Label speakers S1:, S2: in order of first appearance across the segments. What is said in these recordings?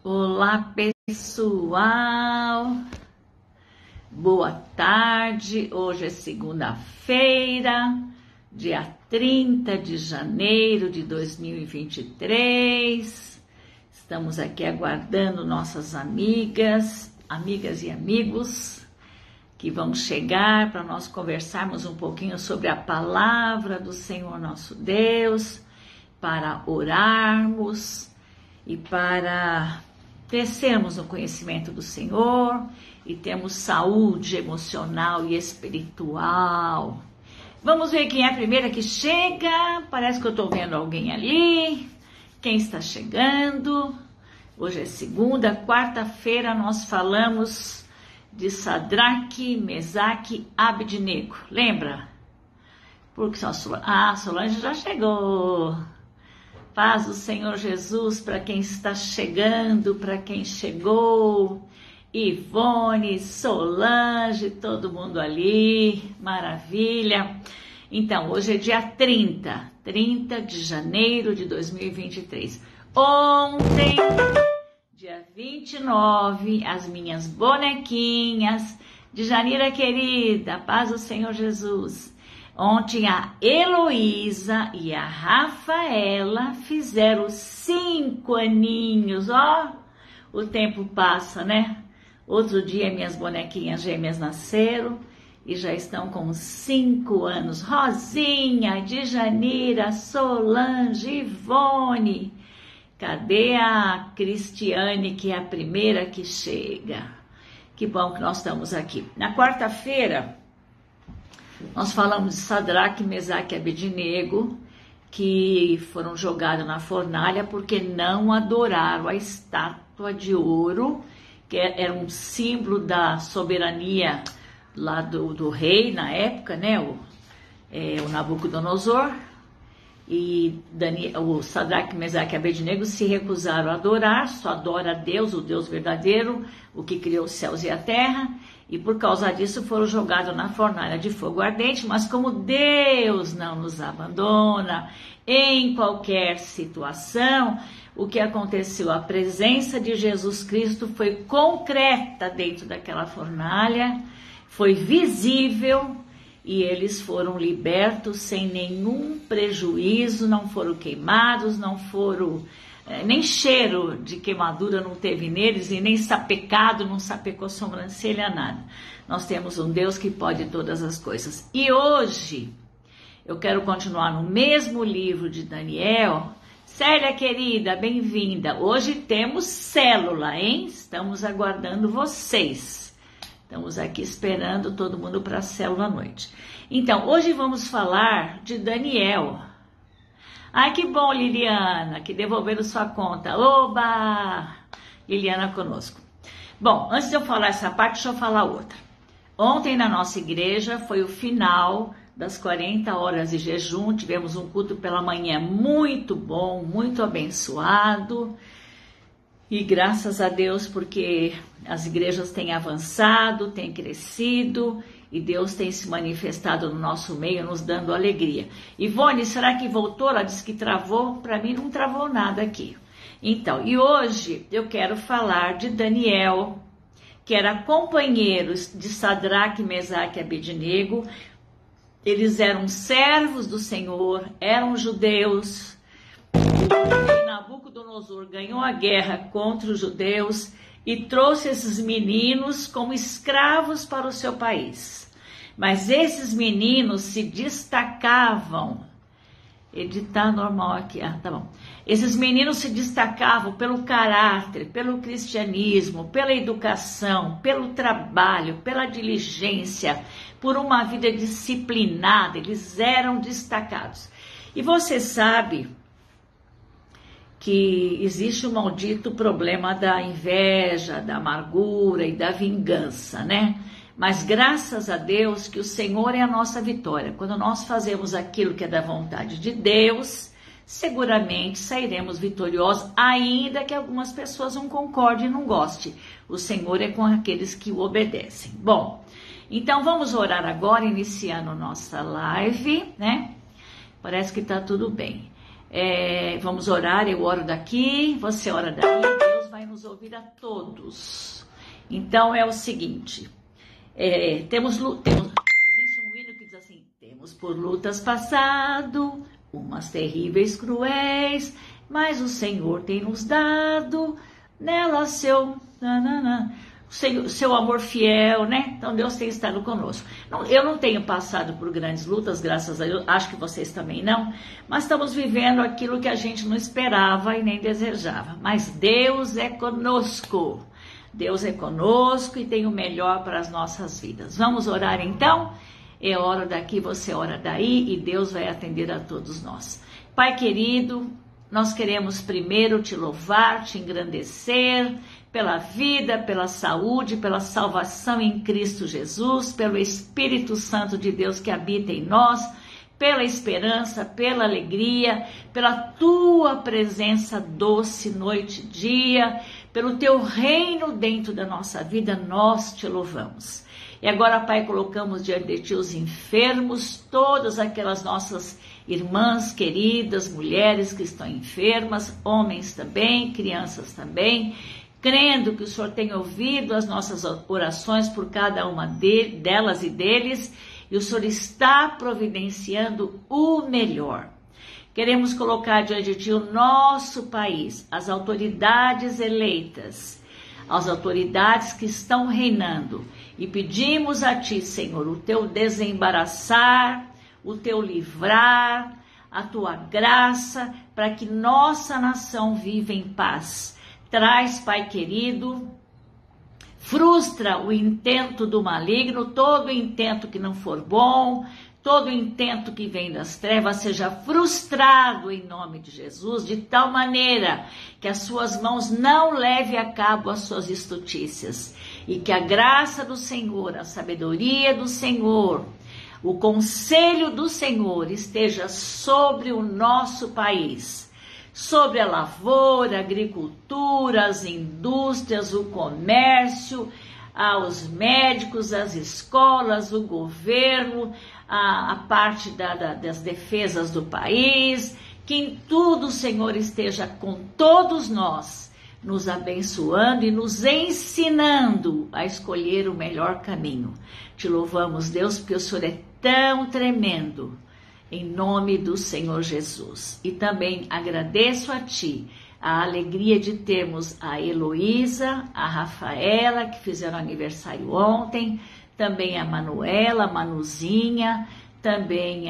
S1: Olá, pessoal. Boa tarde. Hoje é segunda-feira, dia 30 de janeiro de 2023. Estamos aqui aguardando nossas amigas e amigos que vão chegar para nós conversarmos um pouquinho sobre a palavra do Senhor nosso Deus, para orarmos e para crescermos no conhecimento do Senhor e termos saúde emocional e espiritual. Vamos ver quem é a primeira que chega. Parece que eu estou vendo alguém ali. Quem está chegando? Hoje é segunda, quarta-feira nós falamos de Sadraque, Mesaque, Abednego. Lembra? Porque Solange já chegou. Paz do Senhor Jesus para quem está chegando, para quem chegou. Ivone, Solange, todo mundo ali, maravilha. Então, hoje é dia 30 de janeiro de 2023. Ontem, dia 29, as minhas bonequinhas de Janira querida, paz do Senhor Jesus. Ontem a Heloísa e a Rafaela fizeram 5 aninhos, ó, o tempo passa, né? Outro dia minhas bonequinhas gêmeas nasceram e já estão com 5 anos. Rosinha, Djanira, Solange, Ivone. Cadê a Cristiane, que é a primeira que chega? Que bom que nós estamos aqui. Na quarta-feira, nós falamos de Sadraque, Mesaque e Abednego, que foram jogados na fornalha porque não adoraram a estátua de ouro, que era um símbolo da soberania lá do rei na época, né? O Nabucodonosor. E o Sadraque, Mesaque e Abednego se recusaram a adorar, só adora a Deus, o Deus verdadeiro, o que criou os céus e a terra, e por causa disso foram jogados na fornalha de fogo ardente. Mas como Deus não nos abandona em qualquer situação, o que aconteceu? A presença de Jesus Cristo foi concreta dentro daquela fornalha, foi visível, e eles foram libertos sem nenhum prejuízo, não foram queimados, não foram, nem cheiro de queimadura não teve neles, e nem sapecado, não sapecou sobrancelha, nada. Nós temos um Deus que pode todas as coisas. E hoje, eu quero continuar no mesmo livro de Daniel. Célia querida, bem-vinda. Hoje temos célula, hein? Estamos aguardando vocês. Estamos aqui esperando todo mundo para a célula à noite. Então, hoje vamos falar de Daniel. Ai, que bom, Liliana, que devolveram sua conta. Oba! Liliana conosco. Bom, antes de eu falar essa parte, deixa eu falar outra. Ontem na nossa igreja foi o final das 40 horas de jejum. Tivemos um culto pela manhã muito bom, muito abençoado. E graças a Deus, porque as igrejas têm avançado, têm crescido e Deus tem se manifestado no nosso meio, nos dando alegria. Ivone, será que voltou? Ela disse que travou. Para mim não travou nada aqui. Então, e hoje eu quero falar de Daniel, que era companheiro de Sadraque, Mesaque e Abednego. Eles eram servos do Senhor, eram judeus. Nabucodonosor ganhou a guerra contra os judeus e trouxe esses meninos como escravos para o seu país. Mas esses meninos se destacavam. Editar normal aqui, tá bom. Esses meninos se destacavam pelo caráter, pelo cristianismo, pela educação, pelo trabalho, pela diligência, por uma vida disciplinada. Eles eram destacados. E você sabe que existe o maldito problema da inveja, da amargura e da vingança, né? Mas graças a Deus que o Senhor é a nossa vitória. Quando nós fazemos aquilo que é da vontade de Deus, seguramente sairemos vitoriosos, ainda que algumas pessoas não concordem e não gostem. O Senhor é com aqueles que o obedecem. Bom, então vamos orar agora, iniciando nossa live, né? Parece que tá tudo bem. Vamos orar, eu oro daqui, você ora daí, Deus vai nos ouvir a todos. Então é o seguinte, existe um hino que diz assim: temos por lutas passado, umas terríveis cruéis, mas o Senhor tem nos dado nela seu amor fiel, né? Então Deus tem estado conosco. Eu não tenho passado por grandes lutas, graças a Deus, acho que vocês também não, mas estamos vivendo aquilo que a gente não esperava e nem desejava. Mas Deus é conosco. Deus é conosco e tem o melhor para as nossas vidas. Vamos orar então? Eu oro daqui, você ora daí e Deus vai atender a todos nós. Pai querido, nós queremos primeiro te louvar, te engrandecer pela vida, pela saúde, pela salvação em Cristo Jesus, pelo Espírito Santo de Deus que habita em nós, pela esperança, pela alegria, pela tua presença doce noite e dia, pelo teu reino dentro da nossa vida, nós te louvamos. E agora, Pai, colocamos diante de ti os enfermos, todas aquelas nossas irmãs queridas, mulheres que estão enfermas, homens também, crianças também, crendo que o Senhor tem ouvido as nossas orações por cada uma delas e deles, e o Senhor está providenciando o melhor. Queremos colocar diante de ti o nosso país, as autoridades eleitas, as autoridades que estão reinando, e pedimos a ti, Senhor, o teu desembaraçar, o teu livrar, a tua graça, para que nossa nação viva em paz. Traz, Pai querido, frustra o intento do maligno, todo intento que não for bom, todo intento que vem das trevas seja frustrado em nome de Jesus, de tal maneira que as suas mãos não levem a cabo as suas estutícias, e que a graça do Senhor, a sabedoria do Senhor, o conselho do Senhor esteja sobre o nosso país, sobre a lavoura, a agricultura, as indústrias, o comércio, os médicos, as escolas, o governo, a parte das defesas do país, que em tudo o Senhor esteja com todos nós, nos abençoando e nos ensinando a escolher o melhor caminho. Te louvamos, Deus, porque o Senhor é tão tremendo, em nome do Senhor Jesus. E também agradeço a Ti a alegria de termos a Heloísa, a Rafaela, que fizeram aniversário ontem, também a Manuela, a Manuzinha, também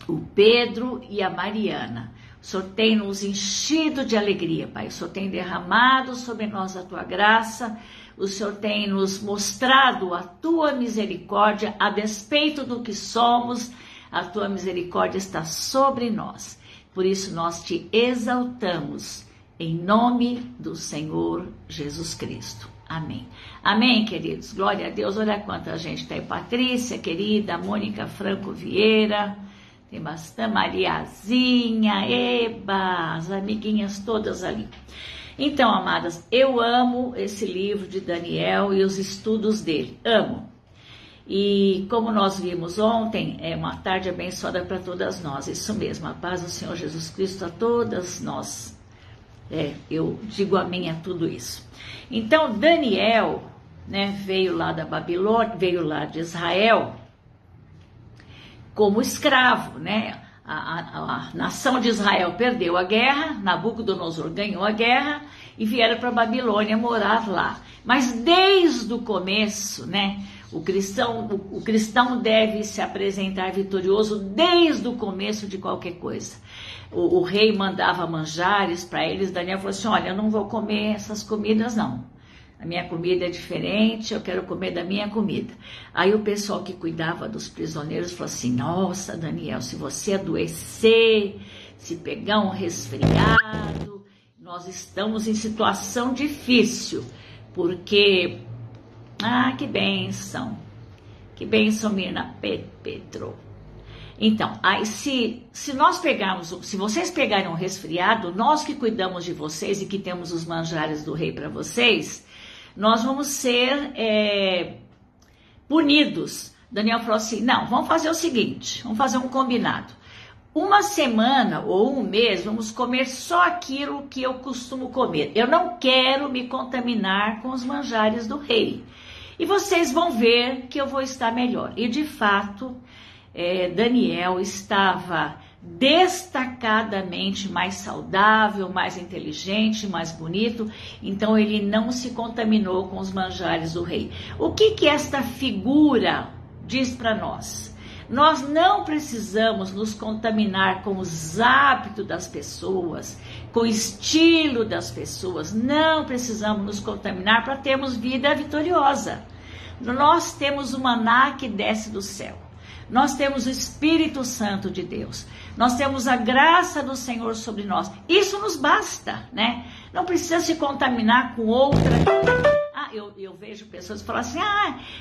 S1: o Pedro e a Mariana. O Senhor tem nos enchido de alegria, Pai. O Senhor tem derramado sobre nós a Tua graça. O Senhor tem nos mostrado a Tua misericórdia, a despeito do que somos. A Tua misericórdia está sobre nós. Por isso nós Te exaltamos, em nome do Senhor Jesus Cristo. Amém. Amém, queridos. Glória a Deus. Olha quanta gente tem. Patrícia, querida, Mônica Franco Vieira, tem bastante, Mariazinha, Eba, as amiguinhas todas ali. Então, amadas, eu amo esse livro de Daniel e os estudos dele. Amo. E como nós vimos ontem, é uma tarde abençoada para todas nós. Isso mesmo, a paz do Senhor Jesus Cristo a todas nós. Eu digo amém a tudo isso. Então, Daniel, né, veio lá da Babilônia, veio lá de Israel como escravo, né? A nação de Israel perdeu a guerra, Nabucodonosor ganhou a guerra e vieram para a Babilônia morar lá. Mas desde o começo, né, o cristão deve se apresentar vitorioso desde o começo de qualquer coisa. O rei mandava manjares para eles, Daniel falou assim: olha, eu não vou comer essas comidas não. A minha comida é diferente, eu quero comer da minha comida. Aí o pessoal que cuidava dos prisioneiros falou assim: nossa, Daniel, se você adoecer, se pegar um resfriado, nós estamos em situação difícil, porque, que bênção, Mirna Pedro. Então, aí se vocês pegarem um resfriado, nós que cuidamos de vocês e que temos os manjares do rei para vocês, nós vamos ser punidos. Daniel falou assim: não, vamos fazer o seguinte, vamos fazer um combinado. uma semana ou um mês, vamos comer só aquilo que eu costumo comer. Eu não quero me contaminar com os manjares do rei. E vocês vão ver que eu vou estar melhor. E de fato, Daniel estava destacadamente mais saudável, mais inteligente, mais bonito. Então ele não se contaminou com os manjares do rei. O que esta figura diz para nós? Nós não precisamos nos contaminar com os hábitos das pessoas, com o estilo das pessoas. Não precisamos nos contaminar para termos vida vitoriosa. Nós temos o maná que desce do céu. Nós temos o Espírito Santo de Deus. Nós temos a graça do Senhor sobre nós. Isso nos basta, né? Não precisa se contaminar com outra. Eu vejo pessoas que falam assim,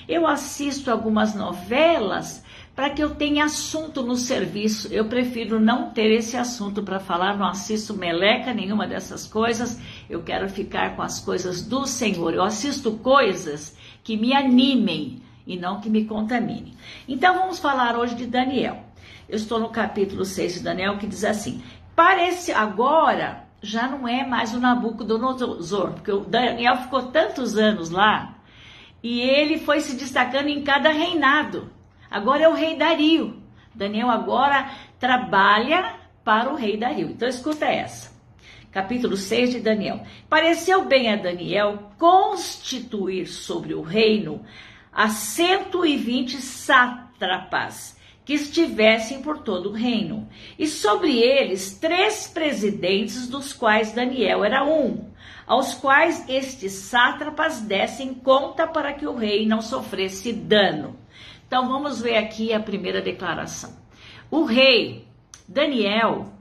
S1: eu assisto algumas novelas para que eu tenha assunto no serviço. Eu prefiro não ter esse assunto para falar, não assisto meleca nenhuma dessas coisas. Eu quero ficar com as coisas do Senhor. Eu assisto coisas que me animem e não que me contaminem. Então vamos falar hoje de Daniel. Eu estou no capítulo 6 de Daniel, que diz assim, parece agora já não é mais o Nabucodonosor, porque o Daniel ficou tantos anos lá e ele foi se destacando em cada reinado. Agora é o rei Dario. Daniel agora trabalha para o rei Dario. Então escuta essa. Capítulo 6 de Daniel. Pareceu bem a Daniel constituir sobre o reino a 120 sátrapas que estivessem por todo o reino, e sobre eles 3 presidentes, dos quais Daniel era um, aos quais estes sátrapas dessem conta para que o rei não sofresse dano. Então vamos ver aqui a primeira declaração. O rei Daniel,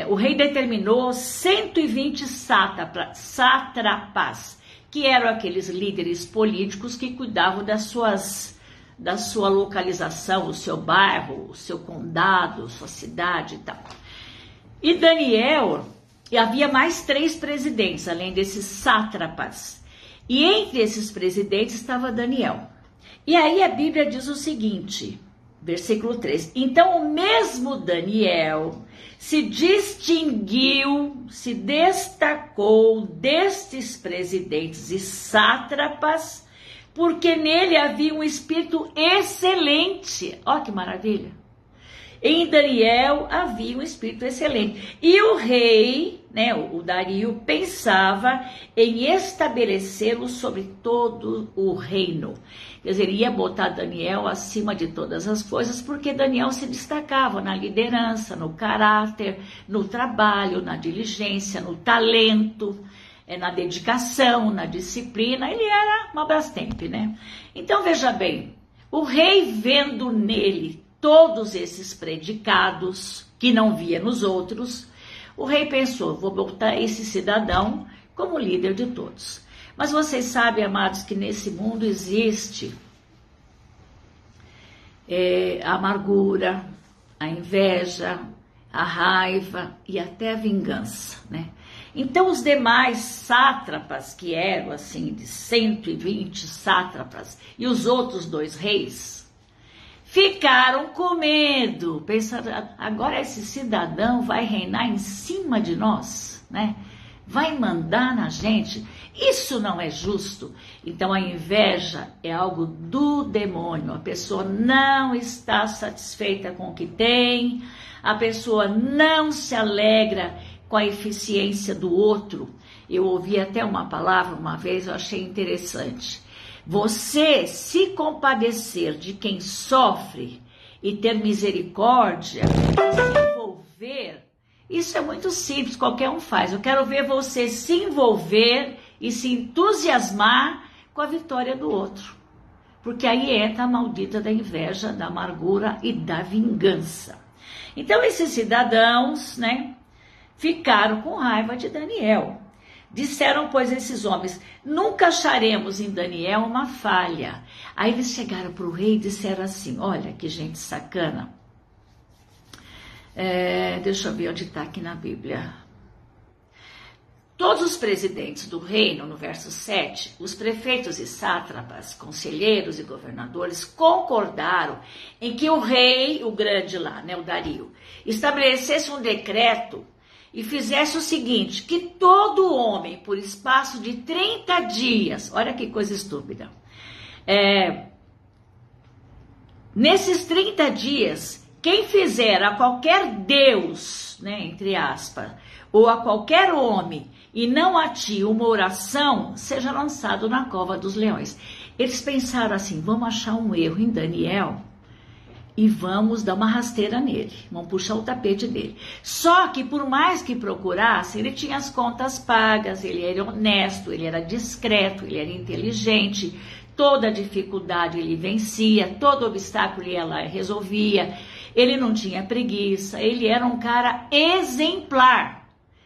S1: o rei determinou 120 sátrapas, que eram aqueles líderes políticos que cuidavam da sua localização, o seu bairro, o seu condado, sua cidade e tal. E Daniel, havia mais 3 presidentes, além desses sátrapas. E entre esses presidentes estava Daniel. E aí a Bíblia diz o seguinte, versículo 3. Então o mesmo Daniel se distinguiu, se destacou destes presidentes e sátrapas, porque nele havia um espírito excelente. Ó, que maravilha! Em Daniel havia um espírito excelente. E o rei, o Dario, pensava em estabelecê-lo sobre todo o reino. Quer dizer, ia botar Daniel acima de todas as coisas, porque Daniel se destacava na liderança, no caráter, no trabalho, na diligência, no talento, na dedicação, na disciplina. Ele era uma Brastemp, né? Então, veja bem, o rei, vendo nele todos esses predicados que não via nos outros, o rei pensou, vou botar esse cidadão como líder de todos. Mas vocês sabem, amados, que nesse mundo existe a amargura, a inveja, a raiva e até a vingança, né? Então os demais sátrapas, que eram assim de 120 sátrapas, e os outros 2 reis, ficaram com medo, pensando, agora esse cidadão vai reinar em cima de nós, né? Vai mandar na gente, isso não é justo. Então a inveja é algo do demônio, a pessoa não está satisfeita com o que tem, a pessoa não se alegra com a eficiência do outro. Eu ouvi até uma palavra uma vez, eu achei interessante. Você se compadecer de quem sofre e ter misericórdia, se envolver, isso é muito simples, qualquer um faz. Eu quero ver você se envolver e se entusiasmar com a vitória do outro. Porque aí entra a maldita da inveja, da amargura e da vingança. Então esses cidadãos, ficaram com raiva de Daniel. Disseram, pois, esses homens, nunca acharemos em Daniel uma falha. Aí eles chegaram para o rei e disseram assim, olha que gente sacana. Deixa eu ver onde está aqui na Bíblia. Todos Todos os presidentes do reino, no verso 7, os prefeitos e sátrapas, conselheiros e governadores concordaram em que o rei, o grande lá, né, o Dario, estabelecesse um decreto e fizesse o seguinte, que todo homem, por espaço de 30 dias, olha que coisa estúpida, nesses 30 dias, quem fizer a qualquer Deus, né, entre aspas, ou a qualquer homem, e não a ti uma oração, seja lançado na cova dos leões. Eles pensaram assim, vamos achar um erro em Daniel e vamos dar uma rasteira nele, vamos puxar o tapete dele. Só que por mais que procurasse, ele tinha as contas pagas, ele era honesto, ele era discreto, ele era inteligente, toda dificuldade ele vencia, todo obstáculo ele ia lá e resolvia, ele não tinha preguiça, ele era um cara exemplar.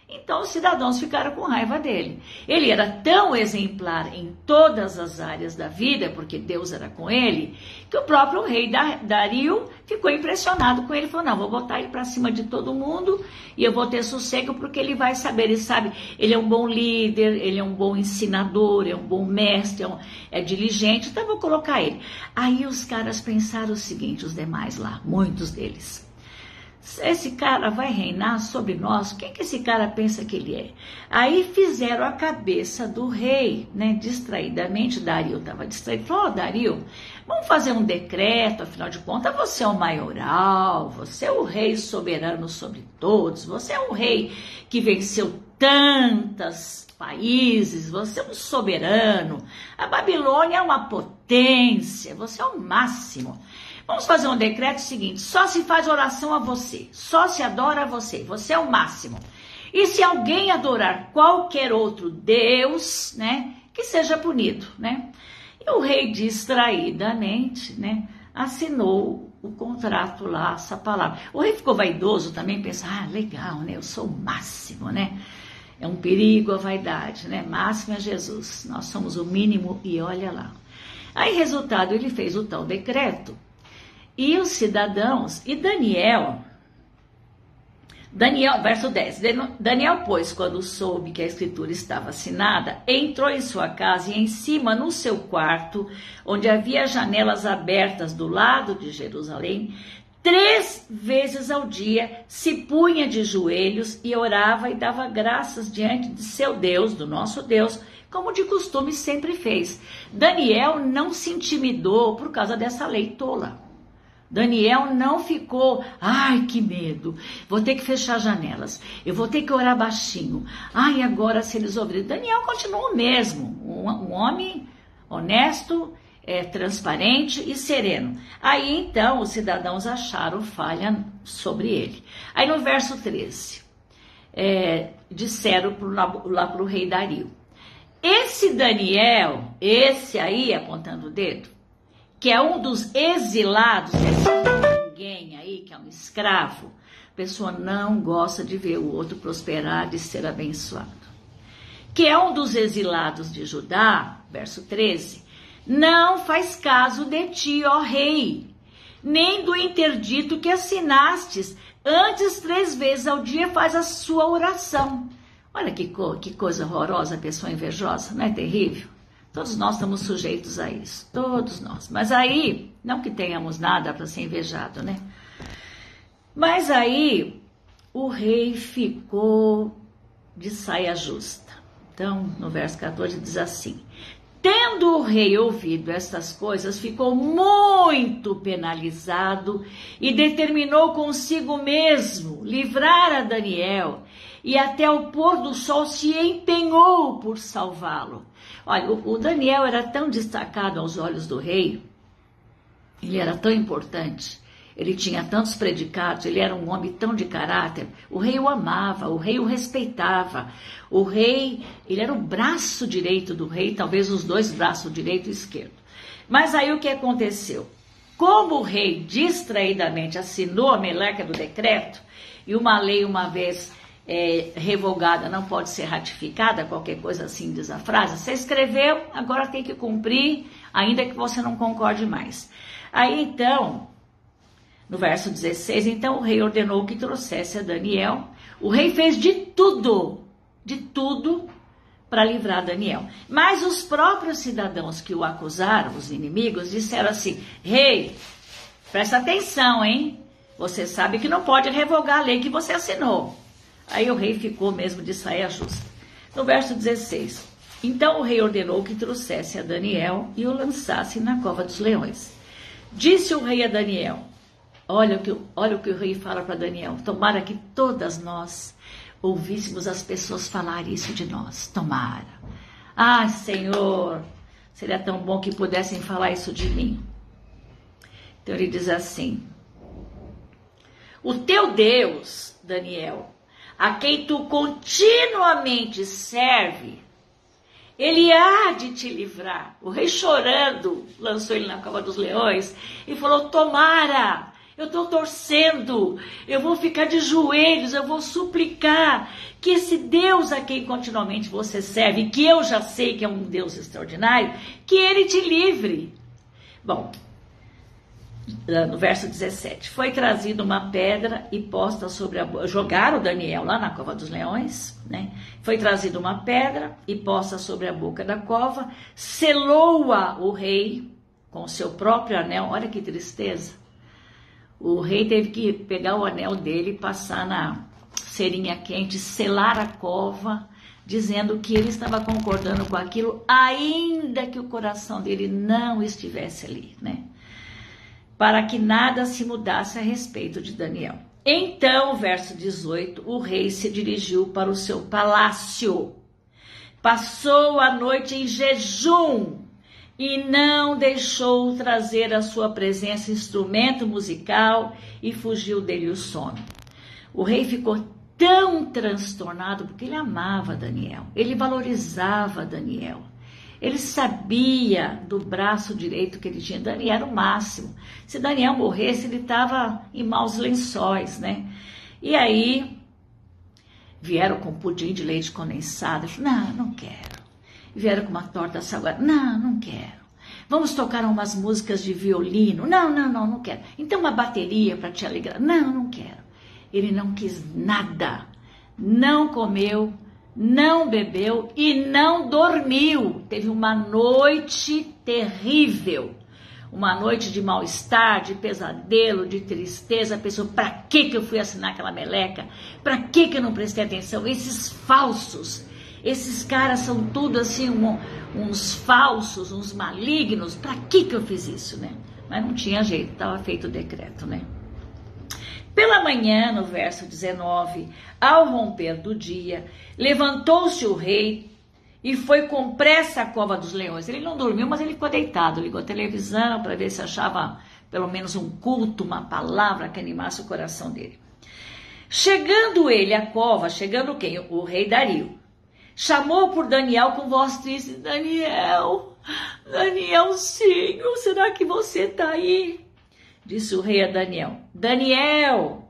S1: Então os cidadãos ficaram com raiva dele. Ele era tão exemplar em todas as áreas da vida, porque Deus era com ele, que o próprio rei Dario ficou impressionado com ele. Falou, não, vou botar ele para cima de todo mundo e eu vou ter sossego porque ele vai saber. Ele sabe, ele é um bom líder, ele é um bom ensinador, é um bom mestre, é diligente, então eu vou colocar ele. Aí os caras pensaram o seguinte, os demais lá, muitos deles. Esse cara vai reinar sobre nós? Quem que esse cara pensa que ele é? Aí fizeram a cabeça do rei, né? Distraidamente, Dario estava distraído. Falou, Dario, vamos fazer um decreto, afinal de contas, você é o maioral, você é o rei soberano sobre todos, você é um rei que venceu tantos países, você é um soberano, a Babilônia é uma potência, você é o máximo. Vamos fazer um decreto seguinte, só se faz oração a você, só se adora a você, você é o máximo. E se alguém adorar qualquer outro Deus, né, que seja punido, né? E o rei distraidamente, né, assinou o contrato lá, essa palavra. O rei ficou vaidoso também, pensa, legal, né, eu sou o máximo, né? É um perigo a vaidade, né? Máximo é Jesus, nós somos o mínimo e olha lá. Aí, resultado, ele fez o tal decreto. E os cidadãos, e Daniel, verso 10, Daniel, pois, quando soube que a escritura estava assinada, entrou em sua casa e em cima, no seu quarto, onde havia janelas abertas do lado de Jerusalém, 3 vezes ao dia se punha de joelhos e orava e dava graças diante de seu Deus, do nosso Deus, como de costume sempre fez. Daniel não se intimidou por causa dessa lei tola. Daniel não ficou, que medo, vou ter que fechar janelas, eu vou ter que orar baixinho, agora se eles ouvirem. Daniel continuou o mesmo, um homem honesto, transparente e sereno. Aí então os cidadãos acharam falha sobre ele. Aí no verso 13, disseram lá para o rei Dario, esse Daniel, esse aí apontando o dedo, que é um dos exilados, ninguém aí, que é um escravo, a pessoa não gosta de ver o outro prosperar, de ser abençoado. Que é um dos exilados de Judá, verso 13, não faz caso de ti, ó rei, nem do interdito que assinastes, antes 3 vezes ao dia faz a sua oração. Olha que coisa horrorosa, a pessoa invejosa, não é terrível? Todos nós estamos sujeitos a isso, todos nós. Mas aí, não que tenhamos nada para ser invejado, né? Mas aí, o rei ficou de saia justa. Então, no verso 14 diz assim, tendo o rei ouvido estas coisas, ficou muito penalizado e determinou consigo mesmo livrar a Daniel e até o pôr do sol se empenhou por salvá-lo. Olha, o Daniel era tão destacado aos olhos do rei, ele era tão importante, ele tinha tantos predicados, ele era um homem tão de caráter, o rei o amava, o rei o respeitava, o rei, ele era o braço direito do rei, talvez os 2 braços, direito e esquerdo. Mas aí o que aconteceu? Como o rei distraidamente assinou a meleca do decreto, e uma lei uma vez revogada não pode ser ratificada, qualquer coisa assim diz a frase, você escreveu, agora tem que cumprir, ainda que você não concorde mais. Aí então, no verso 16, então o rei ordenou que trouxesse a Daniel, o rei fez de tudo para livrar Daniel. Mas os próprios cidadãos que o acusaram, os inimigos, disseram assim: rei, presta atenção, hein? Você sabe que não pode revogar a lei que você assinou. Aí o rei ficou mesmo de saia justa. No verso 16, então o rei ordenou que trouxesse a Daniel e o lançasse na cova dos leões. Disse o rei a Daniel, olha o que o rei fala para Daniel, tomara que todas nós ouvíssemos as pessoas falar isso de nós, tomara. Ah, Senhor, seria tão bom que pudessem falar isso de mim. Então ele diz assim: o teu Deus, Daniel, a quem tu continuamente serve, ele há de te livrar. O rei chorando lançou ele na cova dos leões e falou: tomara, eu estou torcendo, eu vou ficar de joelhos, eu vou suplicar que esse Deus a quem continuamente você serve, que eu já sei que é um Deus extraordinário, que ele te livre. Bom, no verso 17, foi trazida uma pedra e posta sobre a... Jogaram Daniel lá na cova dos leões, né? Foi trazida uma pedra e posta sobre a boca da cova, selou-a o rei com o seu próprio anel. Olha que tristeza. O rei teve que pegar o anel dele, passar na cerinha quente, selar a cova, dizendo que ele estava concordando com aquilo, ainda que o coração dele não estivesse ali, né? Para que nada se mudasse a respeito de Daniel. Então, verso 18, o rei se dirigiu para o seu palácio, passou a noite em jejum e não deixou trazer à sua presença instrumento musical e fugiu dele o sono. O rei ficou tão transtornado porque ele amava Daniel, ele valorizava Daniel. Ele sabia do braço direito que ele tinha. Daniel era o máximo. Se Daniel morresse, ele estava em maus lençóis, né? E aí, vieram com pudim de leite condensado. Ele falou: não quero. Vieram com uma torta salgada. Não quero. Vamos tocar umas músicas de violino. Não quero. Então uma bateria para te alegrar. Não quero. Ele não quis nada. Não comeu, não bebeu e não dormiu. Teve uma noite terrível, uma noite de mal-estar, de pesadelo, de tristeza. Pensou: para que eu fui assinar aquela meleca? Para que eu não prestei atenção? Esses falsos, esses caras são tudo assim, uns falsos, uns malignos. Para que eu fiz isso, né? Mas não tinha jeito, estava feito o decreto, né? Pela manhã, no verso 19, ao romper do dia, levantou-se o rei e foi com pressa à cova dos leões. Ele não dormiu, mas ele ficou deitado, ligou a televisão para ver se achava pelo menos um culto, uma palavra que animasse o coração dele. Chegando ele à cova, chegando quem? O rei Dario. Chamou por Daniel com voz triste: Danielzinho, será que você está aí? Disse o rei a Daniel: Daniel,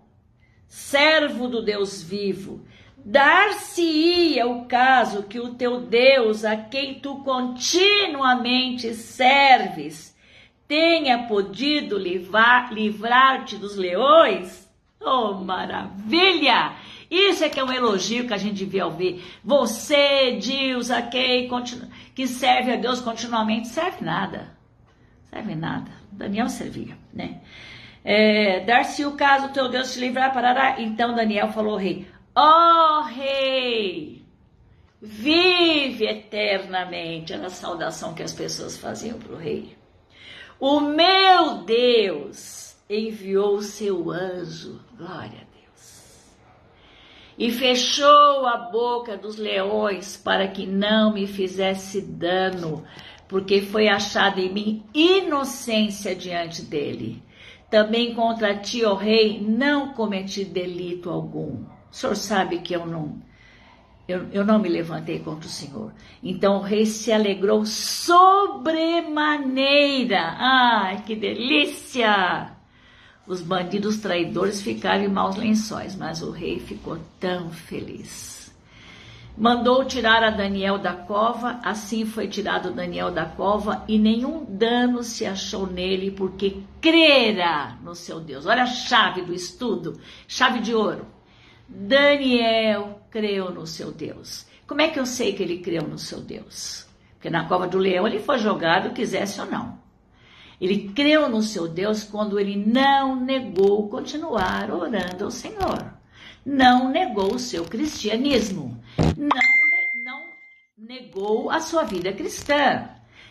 S1: servo do Deus vivo, dar-se-ia o caso que o teu Deus, a quem tu continuamente serves, tenha podido livrar-te dos leões? Oh, maravilha! Isso é que é um elogio que a gente devia ouvir. Você, Deus, a quem que serve a Deus continuamente, serve nada. Serve nada. Daniel servia, né? Dar-se o caso, teu Deus te livrar, parará. Então Daniel falou ao rei: ó rei, vive eternamente. Era a saudação que as pessoas faziam para o rei. O meu Deus enviou o seu anjo, glória a Deus, e fechou a boca dos leões para que não me fizesse dano, porque foi achada em mim inocência diante dele. Também contra ti, ó rei, não cometi delito algum. O senhor sabe que eu não me levantei contra o senhor. Então o rei se alegrou sobremaneira. Ai, que delícia! Os bandidos traidores ficaram em maus lençóis, mas o rei ficou tão feliz. Mandou tirar a Daniel da cova, assim foi tirado Daniel da cova e nenhum dano se achou nele, porque crera no seu Deus. Olha a chave do estudo, chave de ouro. Daniel creu no seu Deus. Como é que eu sei que ele creu no seu Deus? Porque na cova do leão ele foi jogado, quisesse ou não. Ele creu no seu Deus quando ele não negou continuar orando ao Senhor. Não negou o seu cristianismo. Não negou a sua vida cristã.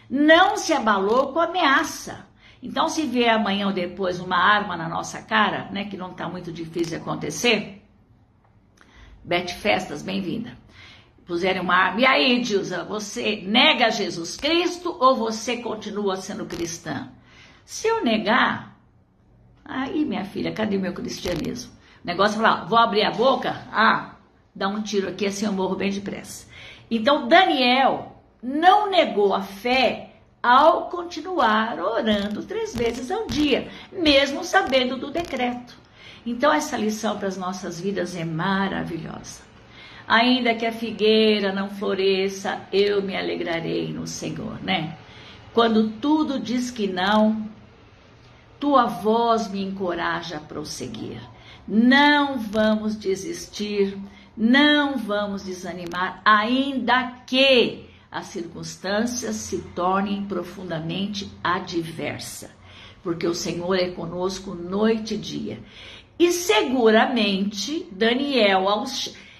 S1: Não se abalou com ameaça. Então, se vier amanhã ou depois uma arma na nossa cara, né, que não está muito difícil de acontecer, Bete Festas, bem-vinda. Puserem uma arma. E aí, Dilza, você nega Jesus Cristo ou você continua sendo cristã? Se eu negar, aí, minha filha, cadê meu cristianismo? O negócio é falar, vou abrir a boca? Dá um tiro aqui, assim eu morro bem depressa. Então, Daniel não negou a fé ao continuar orando 3 vezes ao dia, mesmo sabendo do decreto. Então, essa lição para as nossas vidas é maravilhosa. Ainda que a figueira não floresça, eu me alegrarei no Senhor, né? Quando tudo diz que não, tua voz me encoraja a prosseguir. Não vamos desistir, não vamos desanimar, ainda que as circunstâncias se tornem profundamente adversas, porque o Senhor é conosco noite e dia. E seguramente Daniel,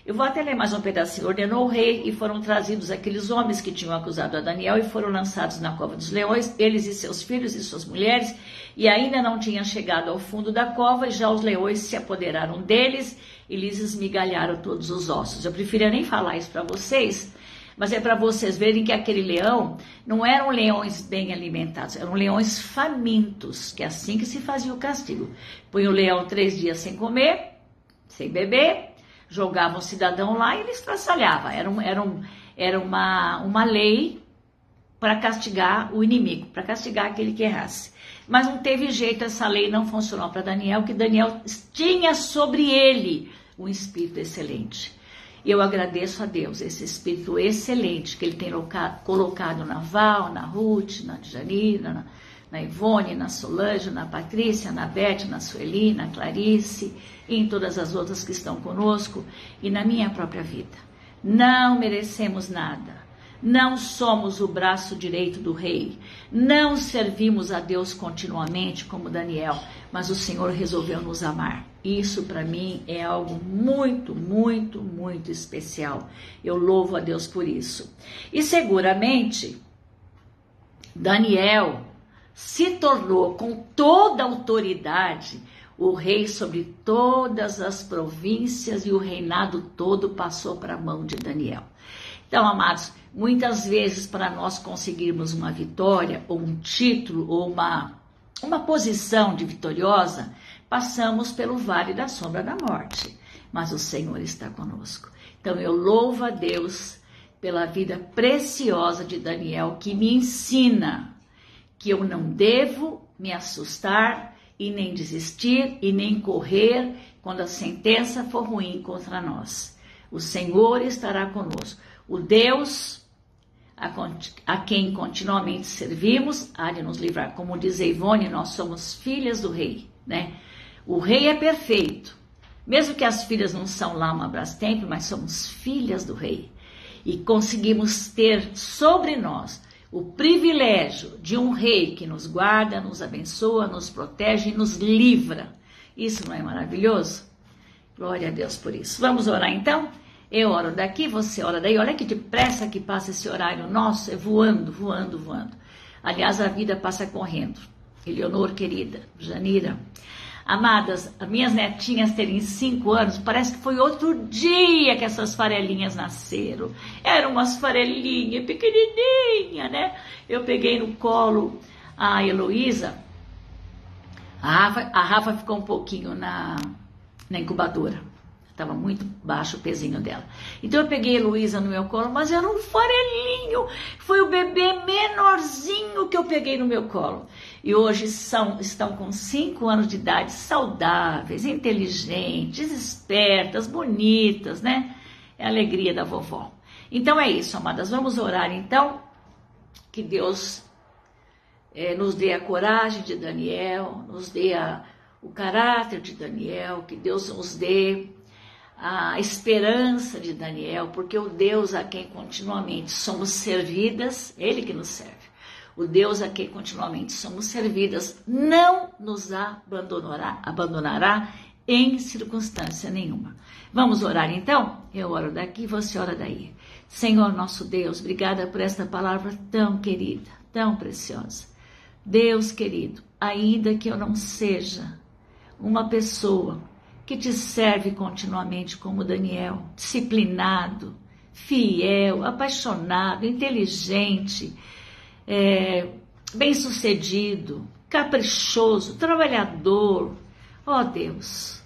S1: eu vou até ler mais um pedacinho, ordenou o rei e foram trazidos aqueles homens que tinham acusado a Daniel e foram lançados na cova dos leões, eles e seus filhos e suas mulheres, e ainda não tinham chegado ao fundo da cova, e já os leões se apoderaram deles e lhes esmigalharam todos os ossos. Eu preferia nem falar isso para vocês, mas é para vocês verem que aquele leão não eram leões bem alimentados, eram leões famintos, que é assim que se fazia o castigo. Põe o leão 3 dias sem comer, sem beber, jogavam o cidadão lá e ele estraçalhava. Era uma lei para castigar o inimigo, para castigar aquele que errasse. Mas não teve jeito, essa lei não funcionou para Daniel, que Daniel tinha sobre ele um espírito excelente. Eu agradeço a Deus esse espírito excelente que ele tem colocado na Val, na Ruth, na Janira, na Ivone, na Solange, na Patrícia, na Beth, na Sueli, na Clarice e em todas as outras que estão conosco e na minha própria vida. Não merecemos nada. Não somos o braço direito do rei, não servimos a Deus continuamente como Daniel, mas o Senhor resolveu nos amar. Isso para mim é algo muito, muito, muito especial. Eu louvo a Deus por isso. E seguramente, Daniel se tornou com toda a autoridade o rei sobre todas as províncias e o reinado todo passou para a mão de Daniel. Então, amados, muitas vezes para nós conseguirmos uma vitória, ou um título, ou uma posição de vitoriosa, passamos pelo vale da sombra da morte. Mas o Senhor está conosco. Então, eu louvo a Deus pela vida preciosa de Daniel, que me ensina que eu não devo me assustar e nem desistir e nem correr quando a sentença for ruim contra nós. O Senhor estará conosco. O Deus a quem continuamente servimos há de nos livrar. Como diz Ivone, nós somos filhas do rei, né? O rei é perfeito. Mesmo que as filhas não são lá uma Brastemp, mas somos filhas do rei. E conseguimos ter sobre nós o privilégio de um rei que nos guarda, nos abençoa, nos protege e nos livra. Isso não é maravilhoso? Glória a Deus por isso. Vamos orar então? Eu oro daqui, você ora daí. Olha que depressa que passa esse horário nosso, é voando, voando, voando. Aliás, a vida passa correndo. Eleonor, querida, Janira. Amadas, as minhas netinhas terem 5 anos, parece que foi outro dia que essas farelinhas nasceram. Eram umas farelinhas pequenininhas, né? Eu peguei no colo a Heloísa, a Rafa ficou um pouquinho na incubadora. Estava muito baixo o pezinho dela. Então eu peguei a Heloísa no meu colo, mas era um farelinho. Foi o bebê menorzinho que eu peguei no meu colo. E hoje estão com 5 anos de idade, saudáveis, inteligentes, espertas, bonitas, né? É a alegria da vovó. Então é isso, amadas. Vamos orar então. Que Deus nos dê a coragem de Daniel, nos dê o caráter de Daniel, que Deus nos dê a esperança de Daniel, porque o Deus a quem continuamente somos servidas, Ele que nos serve, o Deus a quem continuamente somos servidas, não nos abandonará em circunstância nenhuma. Vamos orar então? Eu oro daqui, você ora daí. Senhor nosso Deus, obrigada por esta palavra tão querida, tão preciosa. Deus querido, ainda que eu não seja uma pessoa que te serve continuamente como Daniel, disciplinado, fiel, apaixonado, inteligente, bem-sucedido, caprichoso, trabalhador. Ó Deus,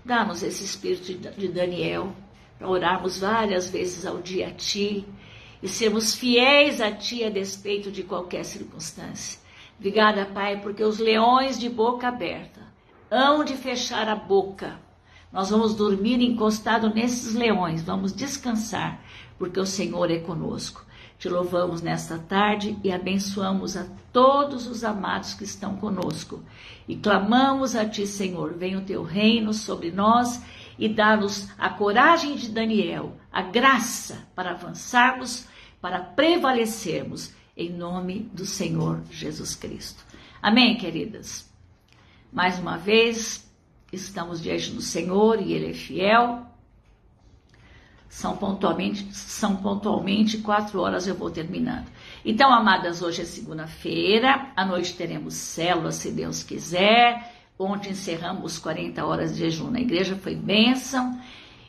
S1: dá-nos esse espírito de Daniel, para orarmos várias vezes ao dia a Ti e sermos fiéis a Ti a despeito de qualquer circunstância. Obrigada, Pai, porque os leões de boca aberta hão de fechar a boca. Nós vamos dormir encostado nesses leões, vamos descansar, porque o Senhor é conosco. Te louvamos nesta tarde e abençoamos a todos os amados que estão conosco. E clamamos a Ti, Senhor, venha o Teu reino sobre nós e dá-nos a coragem de Daniel, a graça para avançarmos, para prevalecermos, em nome do Senhor Jesus Cristo. Amém, queridas? Mais uma vez, estamos diante do Senhor e Ele é fiel. São pontualmente 4 horas, eu vou terminando. Então, amadas, hoje é segunda-feira, à noite teremos célula, se Deus quiser. Ontem encerramos 40 horas de jejum na igreja, foi bênção.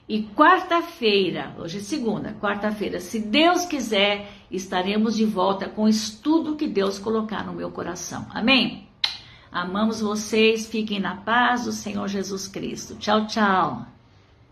S1: E quarta-feira, hoje é segunda, quarta-feira, se Deus quiser, estaremos de volta com o estudo que Deus colocar no meu coração. Amém? Amamos vocês, fiquem na paz do Senhor Jesus Cristo. Tchau, tchau.